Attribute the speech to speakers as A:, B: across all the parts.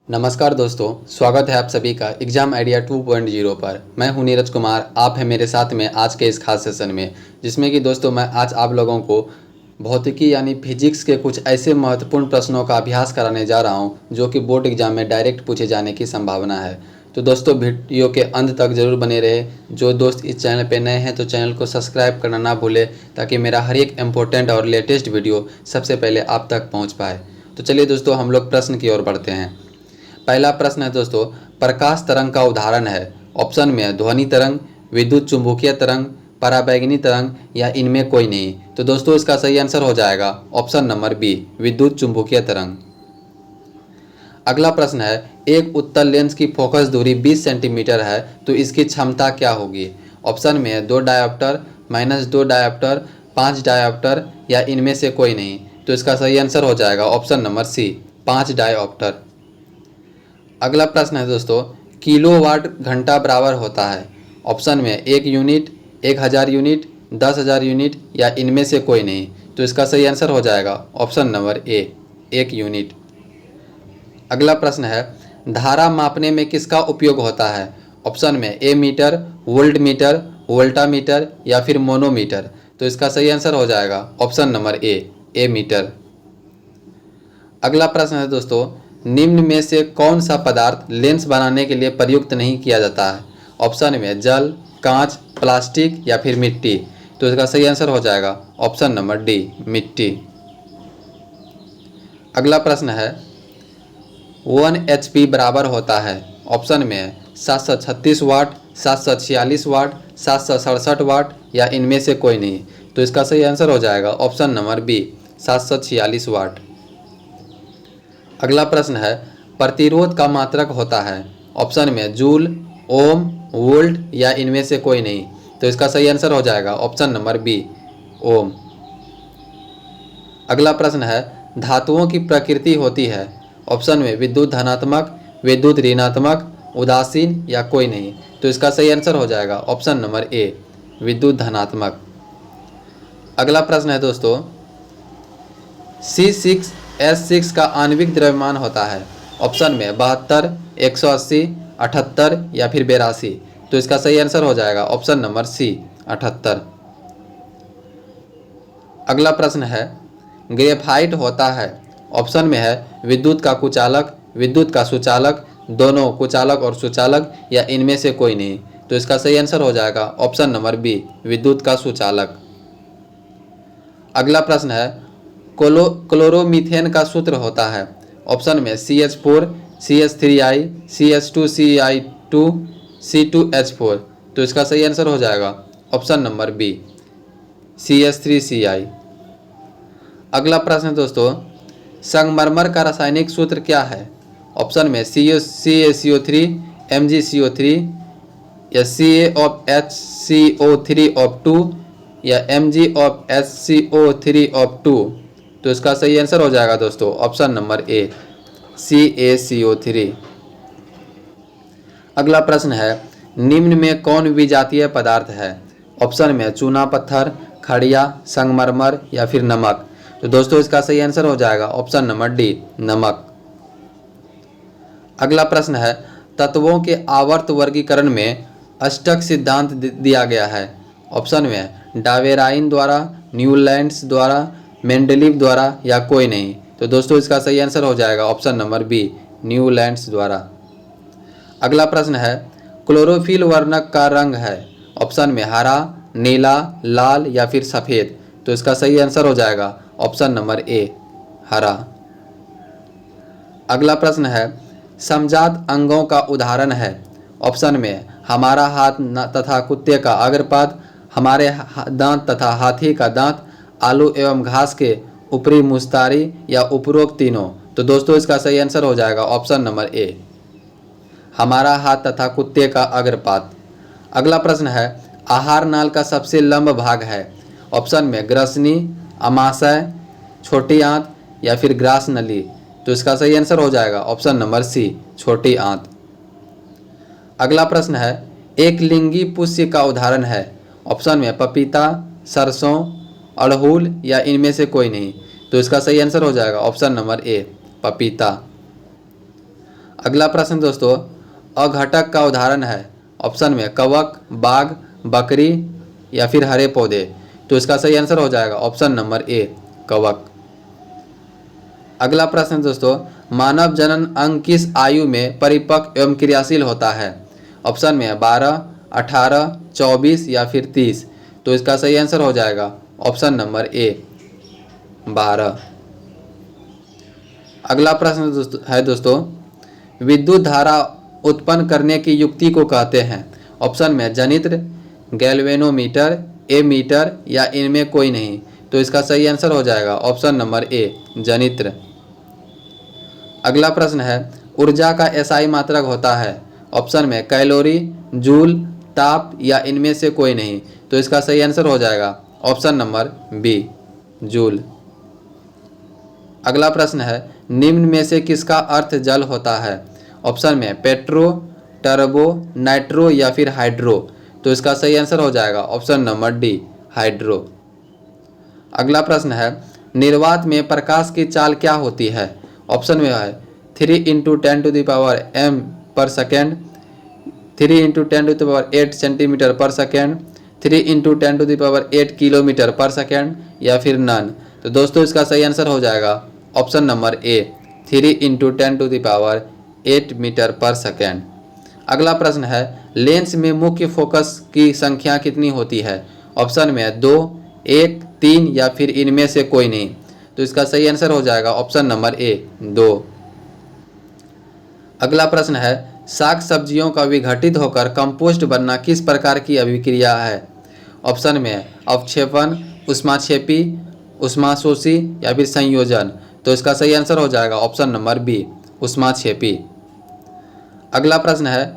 A: नमस्कार दोस्तों, स्वागत है आप सभी का एग्ज़ाम आइडिया 2.0 पर। मैं हूं नीरज कुमार, आप हैं मेरे साथ में आज के इस खास सेशन में, जिसमें कि दोस्तों मैं आज आप लोगों को भौतिकी यानी फिजिक्स के कुछ ऐसे महत्वपूर्ण प्रश्नों का अभ्यास कराने जा रहा हूं जो कि बोर्ड एग्जाम में डायरेक्ट पूछे जाने की संभावना है। तो दोस्तों वीडियो के अंत तक ज़रूर बने रहे। जो दोस्त इस चैनल पर नए हैं तो चैनल को सब्सक्राइब करना ना भूलें, ताकि मेरा हर एक इम्पोर्टेंट और लेटेस्ट वीडियो सबसे पहले आप तक पहुँच पाए। तो चलिए दोस्तों, हम लोग प्रश्न की ओर बढ़ते हैं। पहला प्रश्न है दोस्तों, प्रकाश तरंग का उदाहरण है। ऑप्शन में है ध्वनि तरंग, विद्युत चुंबकीय तरंग, पराबैंगनी तरंग या इनमें कोई नहीं। तो दोस्तों इसका सही आंसर हो जाएगा ऑप्शन नंबर बी, विद्युत चुंबकीय तरंग। अगला प्रश्न है, एक उत्तल लेंस की फोकस दूरी 20 सेंटीमीटर है तो इसकी क्षमता क्या होगी। ऑप्शन में है 2 डायोप्टर, -2 डायोप्टर, 5 डायोप्टर या इनमें से कोई नहीं। तो इसका सही आंसर हो जाएगा ऑप्शन नंबर सी, 5 डायोप्टर। अगला प्रश्न है दोस्तों, किलोवाट घंटा बराबर होता है। ऑप्शन में 1 यूनिट, 1000 यूनिट, 10,000 यूनिट या इनमें से कोई नहीं। तो इसका सही आंसर हो जाएगा ऑप्शन नंबर ए, 1 यूनिट। अगला प्रश्न है, धारा मापने में किसका उपयोग होता है। ऑप्शन में ए मीटर, वोल्ट मीटर, वोल्टामीटर या फिर मोनोमीटर। तो इसका सही आंसर हो जाएगा ऑप्शन नंबर ए मीटर। अगला प्रश्न है दोस्तों, निम्न में से कौन सा पदार्थ लेंस बनाने के लिए प्रयुक्त नहीं किया जाता है। ऑप्शन में जल, कांच, प्लास्टिक या फिर मिट्टी। तो इसका सही आंसर हो जाएगा ऑप्शन नंबर डी, मिट्टी। अगला प्रश्न है, 1 HP बराबर होता है। ऑप्शन में है 736 वाट, 746 वाट, 767 वाट या इनमें से कोई नहीं। तो इसका सही आंसर हो जाएगा ऑप्शन नंबर बी, 746 वाट। अगला प्रश्न है, प्रतिरोध का मात्रक होता है। ऑप्शन में जूल, ओम, वोल्ट या इनमें से कोई नहीं। तो इसका सही आंसर हो जाएगा ऑप्शन नंबर बी, ओम। अगला प्रश्न है, धातुओं की प्रकृति होती है। ऑप्शन में विद्युत धनात्मक, विद्युत ऋणात्मक, उदासीन या कोई नहीं। तो इसका सही आंसर हो जाएगा ऑप्शन नंबर ए, विद्युत धनात्मक। अगला प्रश्न है दोस्तों, C6H6 का आणविक द्रव्यमान होता है। ऑप्शन में 72, 180, 78 या फिर 82। तो इसका सही आंसर हो जाएगा ऑप्शन नंबर सी, 78। अगला प्रश्न है, ग्रेफाइट होता है। ऑप्शन में है विद्युत का कुचालक, विद्युत का सुचालक, दोनों कुचालक और सुचालक या इनमें से कोई नहीं। तो इसका सही आंसर हो जाएगा ऑप्शन नंबर बी, विद्युत का सुचालक। अगला प्रश्न है, क्लोरोमीथेन का सूत्र होता है। ऑप्शन में CH4, CH3I, CH2CI2, C2H4। तो इसका सही आंसर हो जाएगा ऑप्शन नंबर बी, CH3CI। अगला प्रश्न दोस्तों, संगमरमर का रासायनिक सूत्र क्या है। ऑप्शन में CaCO3, MgCO3 या CaHCO3O2 या MgHCO3O2। तो इसका सही आंसर हो जाएगा दोस्तों ऑप्शन नंबर ए, CaCO3। अगला प्रश्न है, निम्न में कौन विजातीय पदार्थ है। ऑप्शन में चूना पत्थर, खड़िया, संगमरमर या फिर नमक। तो दोस्तों इसका सही आंसर हो जाएगा ऑप्शन नंबर डी, नमक। अगला प्रश्न है, तत्वों के आवर्त वर्गीकरण में अष्टक सिद्धांत दिया गया है। ऑप्शन में डावेराइन द्वारा, न्यूलैंड्स द्वारा, मेंडलीव द्वारा या कोई नहीं। तो दोस्तों इसका सही आंसर हो जाएगा ऑप्शन नंबर बी, न्यूलैंड्स द्वारा। अगला प्रश्न है, क्लोरोफिल वर्णक का रंग है। ऑप्शन में हरा, नीला, लाल या फिर सफ़ेद। तो इसका सही आंसर हो जाएगा ऑप्शन नंबर ए, हरा। अगला प्रश्न है, समजात अंगों का उदाहरण है। ऑप्शन में हमारा हाथ तथा कुत्ते का अग्रपाद, हमारे दांत तथा हाथी का दांत, आलू एवं घास के ऊपरी मुस्तारी या उपरोक्त तीनों। तो दोस्तों इसका सही आंसर हो जाएगा ऑप्शन नंबर ए, हमारा हाथ तथा कुत्ते का अग्रपाद। अगला प्रश्न है, आहार नाल का सबसे लंबा भाग है। ऑप्शन में ग्रसनी, अमाशय, छोटी आंत या फिर ग्रास नली। तो इसका सही आंसर हो जाएगा ऑप्शन नंबर सी, छोटी आंत। अगला प्रश्न है, एक लिंगी पुष्य का उदाहरण है। ऑप्शन में पपीता, सरसों, अड़हुल या इनमें से कोई नहीं। तो इसका सही आंसर हो जाएगा ऑप्शन नंबर ए, पपीता। अगला प्रश्न दोस्तों, अघटक का उदाहरण है। ऑप्शन में कवक, बाघ, बकरी या फिर हरे पौधे। तो इसका सही आंसर हो जाएगा ऑप्शन नंबर ए, कवक। अगला प्रश्न दोस्तों, मानव जनन अंग किस आयु में परिपक्व एवं क्रियाशील होता है? ऑप्शन में 12, 18, 24 या फिर 30। तो इसका सही आंसर हो जाएगा ऑप्शन नंबर ए, 12। अगला प्रश्न है दोस्तों, विद्युत धारा उत्पन्न करने की युक्ति को कहते हैं? ऑप्शन में जनित्र, गैल्वेनोमीटर, एमीटर या इनमें कोई नहीं। तो इसका सही आंसर हो जाएगा ऑप्शन नंबर ए, जनित्र। अगला प्रश्न है, ऊर्जा का एसआई मात्रक होता है? ऑप्शन में कैलोरी, जूल, ताप या इनमें से कोई नहीं। तो इसका सही आंसर हो जाएगा ऑप्शन नंबर बी, जूल। अगला प्रश्न है, निम्न में से किसका अर्थ जल होता है? ऑप्शन में पेट्रो, टर्बो, नाइट्रो या फिर हाइड्रो। तो इसका सही आंसर हो जाएगा ऑप्शन नंबर डी, हाइड्रो। अगला प्रश्न है, निर्वात में प्रकाश की चाल क्या होती है? ऑप्शन में है 3 × 10⁻m पर सेकेंड, 3 × 10⁸ सेंटीमीटर पर सेकेंड, 3 × 10⁸ किलोमीटर पर सेकेंड या फिर नन। तो दोस्तों इसका सही आंसर हो जाएगा ऑप्शन नंबर ए, 3 × 10⁸ मीटर पर सेकेंड। अगला प्रश्न है, लेंस में मुख्य फोकस की संख्या कितनी होती है? ऑप्शन में 2, 1, 3 या फिर इनमें से कोई नहीं। तो इसका सही आंसर हो जाएगा ऑप्शन नंबर ए, 2। अगला प्रश्न है, साग सब्जियों का विघटित होकर कंपोस्ट बनना किस प्रकार की अभिक्रिया है? ऑप्शन में अवक्षेपण, ऊष्माक्षेपी, ऊष्माशोषी या फिर संयोजन। तो इसका सही आंसर हो जाएगा ऑप्शन नंबर बी, ऊष्माक्षेपी। अगला प्रश्न है,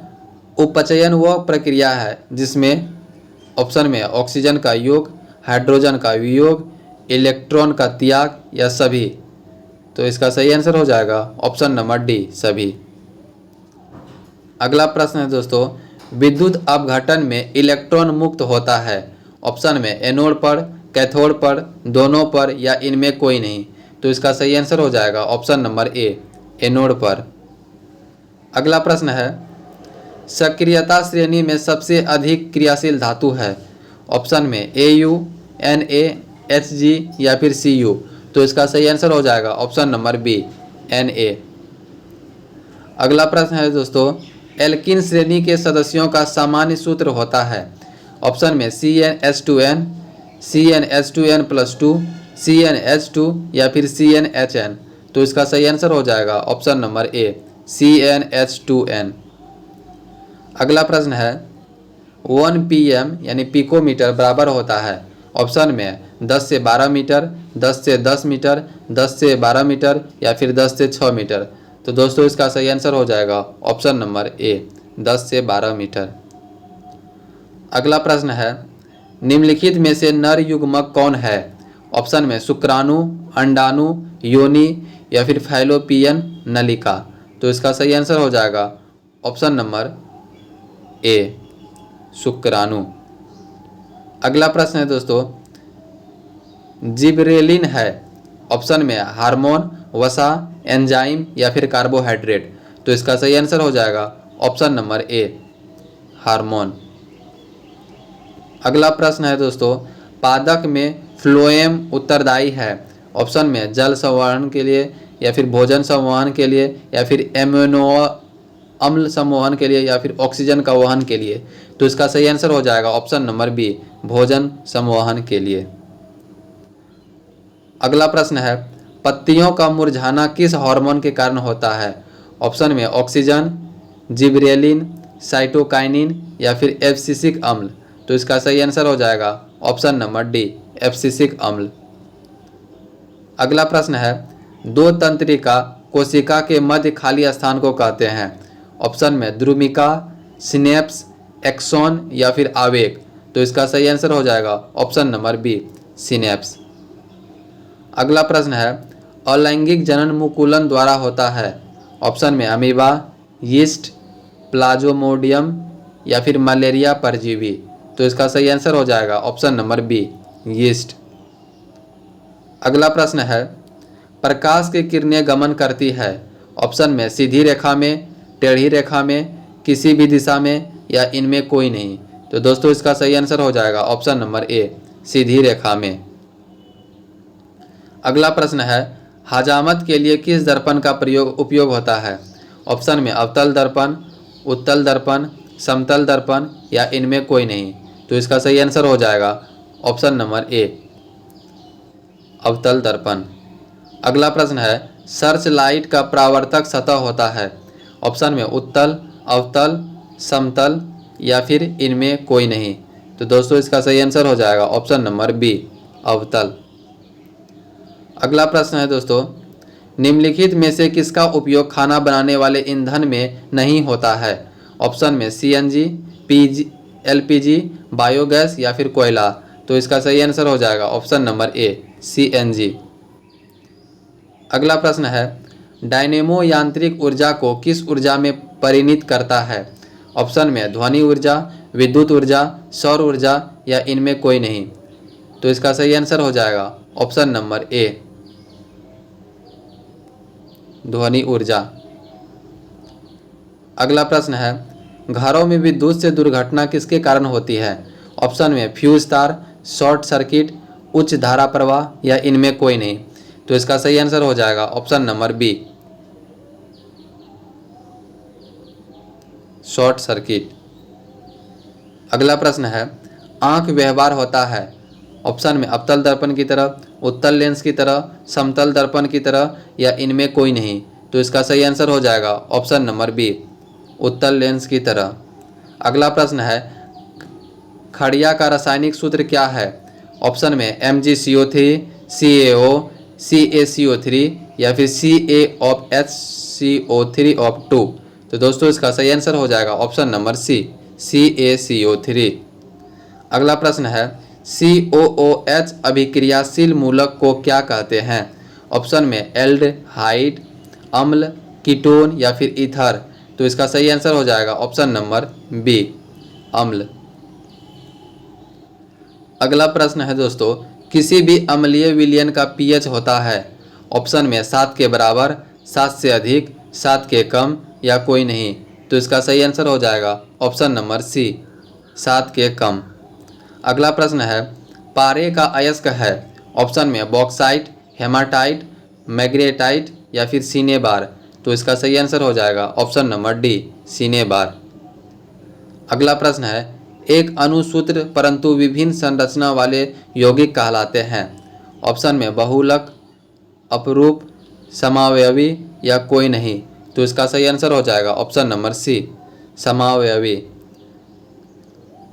A: उपचयन वह प्रक्रिया है जिसमें ऑप्शन में ऑक्सीजन का योग, हाइड्रोजन का वियोग, इलेक्ट्रॉन का त्याग या सभी। तो इसका सही आंसर हो जाएगा ऑप्शन नंबर डी, सभी। अगला प्रश्न है दोस्तों, विद्युत अपघटन में इलेक्ट्रॉन मुक्त होता है? ऑप्शन में एनोड पर, कैथोड पर, दोनों पर या इनमें कोई नहीं। तो इसका सही आंसर हो जाएगा ऑप्शन नंबर ए, एनोड पर। अगला प्रश्न है, सक्रियता श्रेणी में सबसे अधिक क्रियाशील धातु है? ऑप्शन में Au, Na, Hg या फिर Cu। तो इसका सही आंसर हो जाएगा ऑप्शन नंबर बी, Na। अगला प्रश्न है दोस्तों, एल्कीन श्रेणी के सदस्यों का सामान्य सूत्र होता है? ऑप्शन में CnH2n, CnH2n+2, CnH2 या फिर CnHn। तो इसका सही आंसर हो जाएगा ऑप्शन नंबर ए, CnH2n। अगला प्रश्न है, 1 pm यानी पिकोमीटर बराबर होता है? ऑप्शन में 10 से 12 मीटर, 10 से 10 मीटर, 10 से 12 मीटर या फिर 10 से 6 मीटर। तो दोस्तों इसका सही आंसर हो जाएगा ऑप्शन नंबर ए, 10 से 12 मीटर। अगला प्रश्न है, निम्नलिखित में से नर युग्मक कौन है? ऑप्शन में शुक्राणु, अंडाणु, योनि या फिर फैलोपियन नलिका। तो इसका सही आंसर हो जाएगा ऑप्शन नंबर ए, शुक्राणु। अगला प्रश्न है दोस्तों, जिबरेलिन है? ऑप्शन में हार्मोन, वसा, एंजाइम या फिर कार्बोहाइड्रेट। तो इसका सही आंसर हो जाएगा ऑप्शन नंबर ए, हार्मोन। अगला प्रश्न है दोस्तों, पादक में फ्लोएम उत्तरदायी है? ऑप्शन में जल संवहन के लिए या फिर भोजन संवहन के लिए या फिर एमिनो अम्ल संवहन के लिए या फिर ऑक्सीजन का वहन के लिए। तो इसका सही आंसर हो जाएगा ऑप्शन नंबर बी, भोजन संवहन के लिए। अगला प्रश्न है, पत्तियों का मुरझाना किस हार्मोन के कारण होता है? ऑप्शन में ऑक्सीजन, जिबरेलिन, साइटोकाइनिन या फिर एब्सिसिक अम्ल। तो इसका सही आंसर हो जाएगा ऑप्शन नंबर डी, एब्सिसिक अम्ल। अगला प्रश्न है, दो तंत्रिका कोशिका के मध्य खाली स्थान को कहते हैं? ऑप्शन में ध्रुमिका, सिनेप्स, एक्सॉन या फिर आवेग। तो इसका सही आंसर हो जाएगा ऑप्शन नंबर बी, सिनेप्स। अगला प्रश्न है, अलैंगिक जनन मुकुलन द्वारा होता है? ऑप्शन में अमीबा, यीस्ट, प्लाज्मोडियम या फिर मलेरिया परजीवी। तो इसका सही आंसर हो जाएगा ऑप्शन नंबर बी, यीस्ट। अगला प्रश्न है, प्रकाश की किरणें गमन करती है? ऑप्शन में सीधी रेखा में, टेढ़ी रेखा में, किसी भी दिशा में या इनमें कोई नहीं। तो दोस्तों इसका सही आंसर हो जाएगा ऑप्शन नंबर ए, सीधी रेखा में। अगला प्रश्न है, हजामत के लिए किस दर्पण का उपयोग होता है? ऑप्शन में अवतल दर्पण, उत्तल दर्पण, समतल दर्पण या इनमें कोई नहीं। तो इसका सही आंसर हो जाएगा ऑप्शन नंबर ए, अवतल दर्पण। अगला प्रश्न है, सर्च लाइट का परावर्तक सतह होता है? ऑप्शन में उत्तल, अवतल, समतल या फिर इनमें कोई नहीं। तो दोस्तों इसका सही आंसर हो जाएगा ऑप्शन नंबर बी, अवतल। अगला प्रश्न है दोस्तों, निम्नलिखित में से किसका उपयोग खाना बनाने वाले ईंधन में नहीं होता है? ऑप्शन में सीएनजी, एलपीजी, बायोगैस या फिर कोयला। तो इसका सही आंसर हो जाएगा ऑप्शन नंबर ए, सीएनजी। अगला प्रश्न है, डायनेमो यांत्रिक ऊर्जा को किस ऊर्जा में परिणत करता है? ऑप्शन में ध्वनि ऊर्जा, विद्युत ऊर्जा, सौर ऊर्जा या इनमें कोई नहीं। तो इसका सही आंसर हो जाएगा ऑप्शन नंबर ए, ध्वनि ऊर्जा। अगला प्रश्न है, घरों में विद्युत से दुर्घटना किसके कारण होती है? ऑप्शन में फ्यूज तार, शॉर्ट सर्किट, उच्च धारा प्रवाह या इनमें कोई नहीं। तो इसका सही आंसर हो जाएगा option number B, short circuit. अगला प्रश्न है, आंख व्यवहार होता है? ऑप्शन में अवतल दर्पण की तरह, उत्तल लेंस की तरह, समतल दर्पण की तरह या इनमें कोई नहीं। तो इसका सही आंसर हो जाएगा ऑप्शन नंबर बी, उत्तल लेंस की तरह। अगला प्रश्न है, खड़िया का रासायनिक सूत्र क्या है? ऑप्शन में MgCO3, CaO, CaCO3 या फिर CaHCO3O2। तो दोस्तों इसका सही आंसर हो जाएगा ऑप्शन नंबर सी, CaCO3। अगला प्रश्न है, COOH अभिक्रियाशील मूलक को क्या कहते हैं? ऑप्शन में एल्डिहाइड, अम्ल, कीटोन या फिर ईथर। तो इसका सही आंसर हो जाएगा ऑप्शन नंबर बी, अम्ल। अगला प्रश्न है दोस्तों, किसी भी अम्लीय विलयन का pH होता है? ऑप्शन में 7 के बराबर, 7 से अधिक, 7 के कम या कोई नहीं। तो इसका सही आंसर हो जाएगा ऑप्शन नंबर सी, 7 के कम। अगला प्रश्न है, पारे का अयस्क है? ऑप्शन में बॉक्साइट, हेमाटाइट, मैग्नेटाइट या फिर सीनेबार। तो इसका सही आंसर हो जाएगा ऑप्शन नंबर डी, सीनेबार। अगला प्रश्न है, एक अणुसूत्र परंतु विभिन्न संरचना वाले यौगिक कहलाते हैं? ऑप्शन में बहुलक, अपरूप, समावयवी या कोई नहीं। तो इसका सही आंसर हो जाएगा ऑप्शन नंबर सी, समावयवी।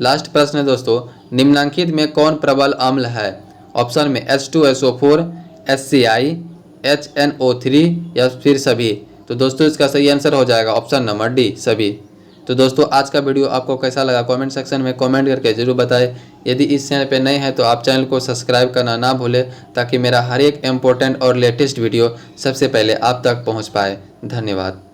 A: लास्ट प्रश्न है दोस्तों, निम्नलिखित में कौन प्रबल अम्ल है? ऑप्शन में H2SO4, HCl, HNO3 या फिर सभी। तो दोस्तों इसका सही आंसर हो जाएगा ऑप्शन नंबर डी, सभी। तो दोस्तों आज का वीडियो आपको कैसा लगा कमेंट सेक्शन में कमेंट करके जरूर बताएं। यदि इस चैनल पर नए हैं तो आप चैनल को सब्सक्राइब करना ना भूलें, ताकि मेरा हर एक इम्पोर्टेंट और लेटेस्ट वीडियो सबसे पहले आप तक पहुंच पाए। धन्यवाद।